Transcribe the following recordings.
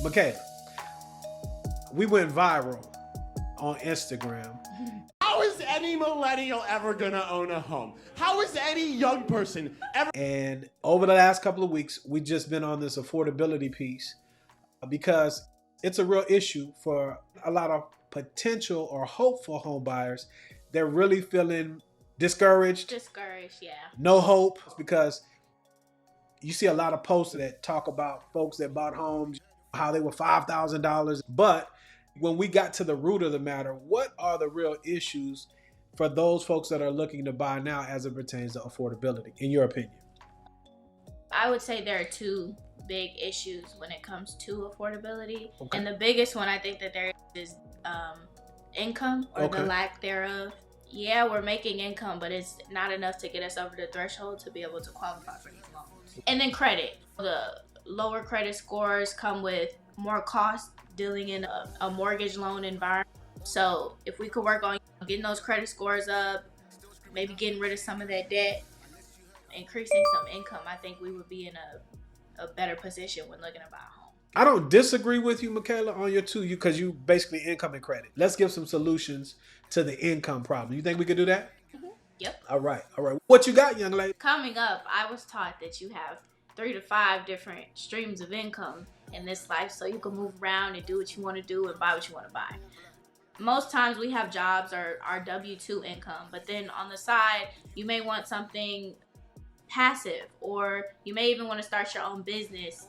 Michaela, we went viral on Instagram. How is any millennial ever gonna own a home? How is any young person ever? And over the last couple of weeks, we've just been on this affordability piece because it's a real issue for a lot of potential or hopeful home buyers. They're really feeling discouraged. Yeah. No hope, because you see a lot of posts that talk about folks that bought homes, how they were $5,000. But when we got to the root of the matter, what are the real issues for those folks that are looking to buy now as it pertains to affordability, in your opinion? I would say there are two big issues when it comes to affordability. Okay. And the biggest one I think that there is income or the lack thereof. Yeah, we're making income, but it's not enough to get us over the threshold to be able to qualify for these loans. And then credit. The lower credit scores come with more costs dealing in a mortgage loan environment. So if we could work on getting those credit scores up, maybe getting rid of some of that debt, increasing some income, I think we would be in a better position when looking to buy a home. I don't disagree with you, Michaela, on your two, because you basically income and credit. Let's give some solutions to the income problem. You think we could do that? Mm-hmm. Yep. All right. What you got, young lady? Coming up, I was taught that you have 3 to 5 different streams of income in this life, so you can move around and do what you want to do and buy what you want to buy. Most times we have jobs or our W-2 income, but then on the side, you may want something passive, or you may even want to start your own business,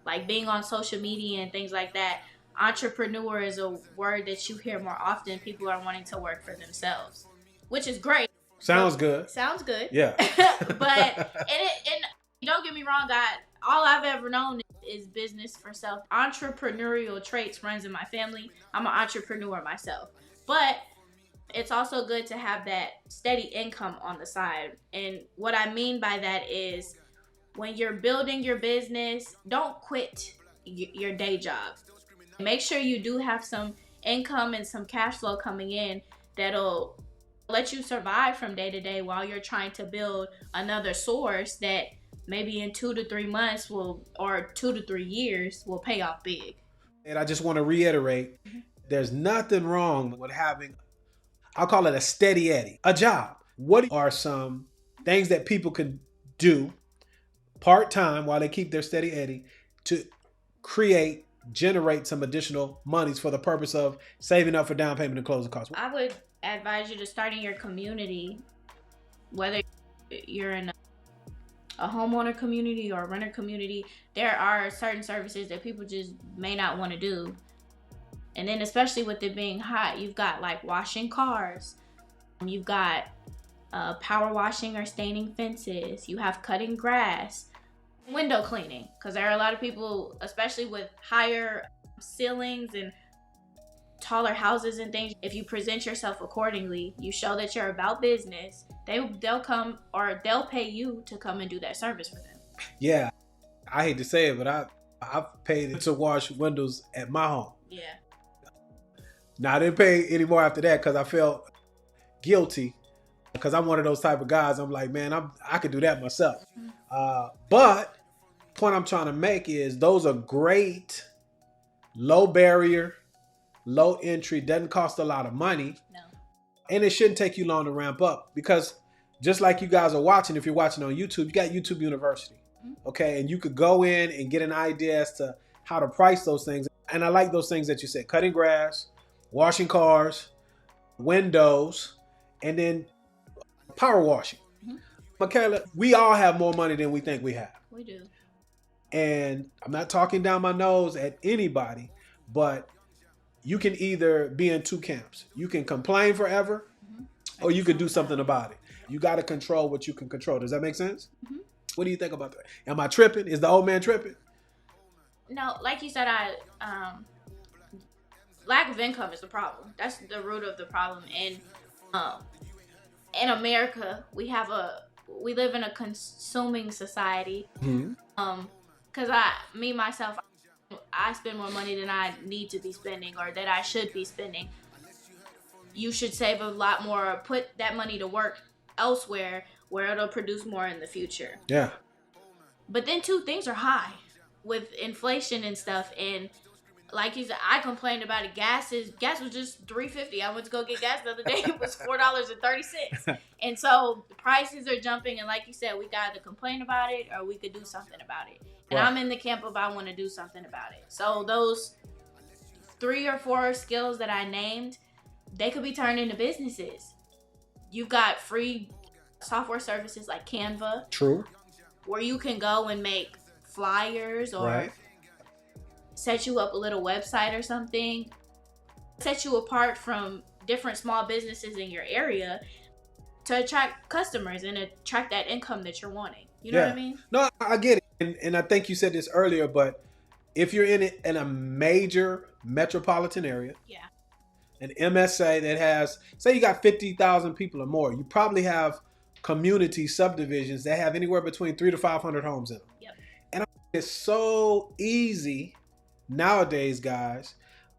like being on social media and things like that. Entrepreneur is a word that you hear more often. People are wanting to work for themselves, which is great. Sounds good. Sounds good. Yeah. But and don't get me wrong, all I've ever known is business for self. Entrepreneurial traits runs in my family. I'm an entrepreneur myself. But it's also good to have that steady income on the side. And what I mean by that is when you're building your business, don't quit your day job. Make sure you do have some income and some cash flow coming in that'll let you survive from day to day while you're trying to build another source that maybe in 2 to 3 months or 2 to 3 years will pay off big. And I just want to reiterate, there's nothing wrong with having, I'll call it a steady Eddie, a job. What are some things that people can do part-time while they keep their steady Eddie to generate some additional monies for the purpose of saving up for down payment and closing costs? I would advise you to start in your community, whether you're in a homeowner community or a renter community. There are certain services that people just may not want to do. And then especially with it being hot, you've got like washing cars. You've got power washing or staining fences. You have cutting grass, window cleaning. Because there are a lot of people, especially with higher ceilings and taller houses and things, if you present yourself accordingly, you show that you're about business, they'll come, or they'll pay you to come and do that service for them. Yeah, I hate to say it, but I've paid to wash windows at my home. Yeah. Now I didn't pay any more after that because I felt guilty, because I'm one of those type of guys. I'm like, man, I could do that myself. But the point I'm trying to make is those are great, low barrier, low entry, doesn't cost a lot of money. No. And it shouldn't take you long to ramp up, because just like you guys are watching, if you're watching on YouTube, you got YouTube University. Okay. And you could go in and get an idea as to how to price those things. And I like those things that you said: cutting grass, washing cars, windows, and then power washing. Michaela, we all have more money than we think we have. We do. And I'm not talking down my nose at anybody, but you can either be in two camps. You can complain forever, or you could do something about it. You got to control what you can control. Does that make sense? What do you think about that? Am I tripping? Is the old man tripping? No, like you said, lack of income is the problem. That's the root of the problem. And in America, we live in a consuming society. Because myself, I spend more money than I need to be spending, or that I should be spending. You should save a lot more, put that money to work elsewhere where it'll produce more in the future. Yeah. But then too, things are high. with inflation and stuff, and like you said, I complained about it. Gas was just $3.50. I went to go get gas the other day. It was $4.30. And so the prices are jumping. And like you said, we got to complain about it or we could do something about it. And Right. I'm in the camp of I want to do something about it. So those 3 or 4 skills that I named, they could be turned into businesses. You've got free software services like Canva. True. Where you can go and make flyers or Right. set you up a little website or something, set you apart from different small businesses in your area to attract customers and attract that income that you're wanting. You know what I mean? No, I get it. And I think you said this earlier, but if you're in a major metropolitan area, Yeah. an MSA that has, say you got 50,000 people or more, you probably have community subdivisions that have anywhere between 300 to 500 homes in them. Yep. And it's so easy nowadays, guys.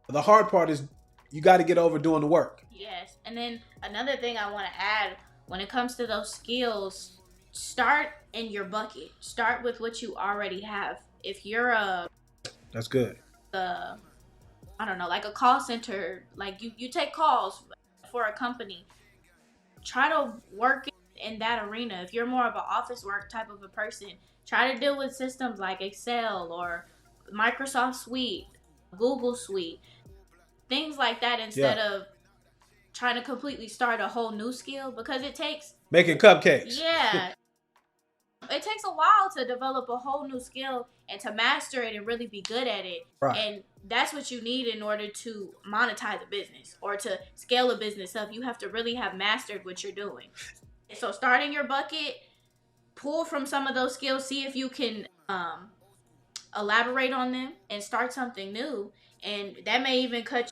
The hard part is you got to get over doing the work. Yes. And then another thing I want to add when it comes to those skills, start in your bucket. Start with what you already have. If you're That's good. I don't know, like a call center, like you take calls for a company, try to work in that arena. If you're more of an office work type of a person, try to deal with systems like Excel or Microsoft Suite, Google Suite, things like that, instead of trying to completely start a whole new skill, because it takes Making cupcakes. Yeah. It takes a while to develop a whole new skill and to master it and really be good at it. Right. And that's what you need in order to monetize a business or to scale a business up. You have to really have mastered what you're doing. So start in your bucket, pull from some of those skills, see if you can elaborate on them and start something new. And that may even cut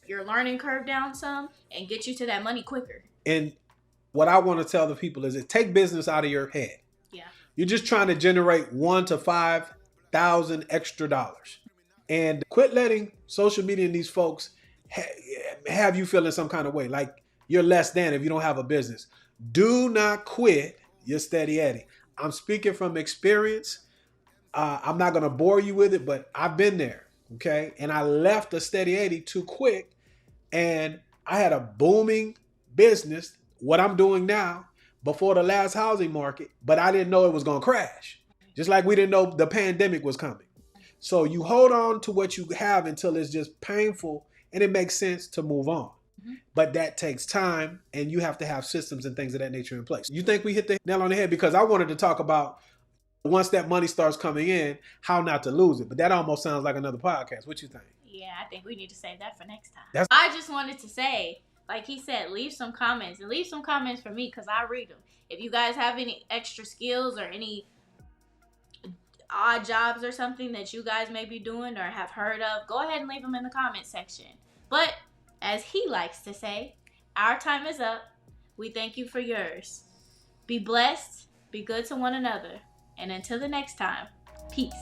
your learning curve down some and get you to that money quicker. And what I want to tell the people is take business out of your head. Yeah. You're just trying to generate $1,000 to $5,000 extra dollars. And quit letting social media and these folks have you feeling some kind of way, like you're less than if you don't have a business. Do not quit your steady Eddie. I'm speaking from experience. I'm not going to bore you with it, but I've been there, okay? And I left a steady Eddie too quick, and I had a booming business, what I'm doing now, before the last housing market, but I didn't know it was going to crash. Just like we didn't know the pandemic was coming. So you hold on to what you have until it's just painful and it makes sense to move on. Mm-hmm. But that takes time, and you have to have systems and things of that nature in place. You think we hit the nail on the head? Because I wanted to talk about once that money starts coming in, how not to lose it. But that almost sounds like another podcast. What you think? Yeah, I think we need to save that for next time. I just wanted to say, like he said, leave some comments. And leave some comments for me because I read them. If you guys have any extra skills or any odd jobs or something that you guys may be doing or have heard of, go ahead and leave them in the comment section. But as he likes to say, our time is up. We thank you for yours. Be blessed. Be good to one another. And until the next time, peace.